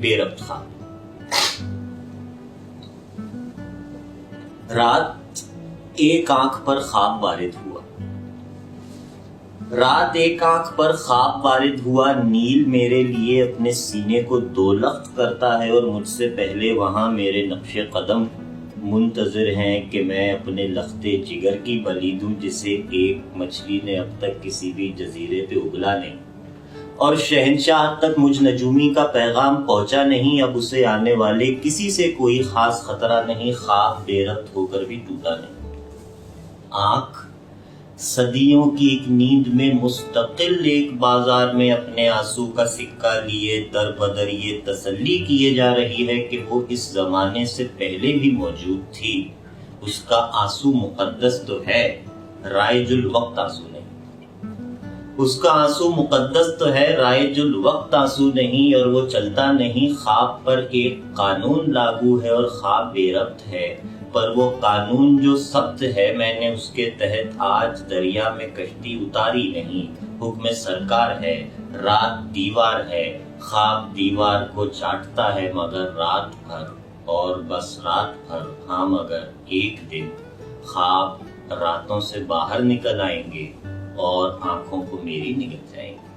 بے ربط خواب۔ رات ایک آنکھ پر خواب وارد ہوا، رات ایک آنکھ پر خواب وارد ہوا، نیل میرے لیے اپنے سینے کو دو لخت کرتا ہے اور مجھ سے پہلے وہاں میرے نقش قدم منتظر ہیں کہ میں اپنے لخت جگر کی بلی دوں، جسے ایک مچھلی نے اب تک کسی بھی جزیرے پہ اگلا نہیں، اور شہنشاہ تک مجھ نجومی کا پیغام پہنچا نہیں، اب اسے آنے والے کسی سے کوئی خاص خطرہ نہیں، خواب بے ربط ہو کر بھی ٹوٹا نہیں۔ آنکھ صدیوں کی ایک نیند میں مستقل ایک بازار میں اپنے آنسو کا سکہ لیے در بدر یہ تسلی کیے جا رہی ہے کہ وہ اس زمانے سے پہلے بھی موجود تھی، اس کا آنسو مقدس تو ہے، رائج الوقت آنسو نہیں، اس کا آنسو مقدس تو ہے، رائج الوقت آنسو نہیں، اور وہ چلتا نہیں۔ خواب پر ایک قانون لاگو ہے اور خواب بے ربط ہے، پر وہ قانون جو سخت ہے، میں نے اس کے تحت آج دریا میں کشتی اتاری نہیں۔ حکم سرکار ہے، رات دیوار ہے، خواب دیوار کو چاٹتا ہے مگر رات بھر، اور بس رات بھر، ہاں مگر ایک دن خواب راتوں سے باہر نکل آئیں گے اور آنکھوں کو میری نگل جائیں گے۔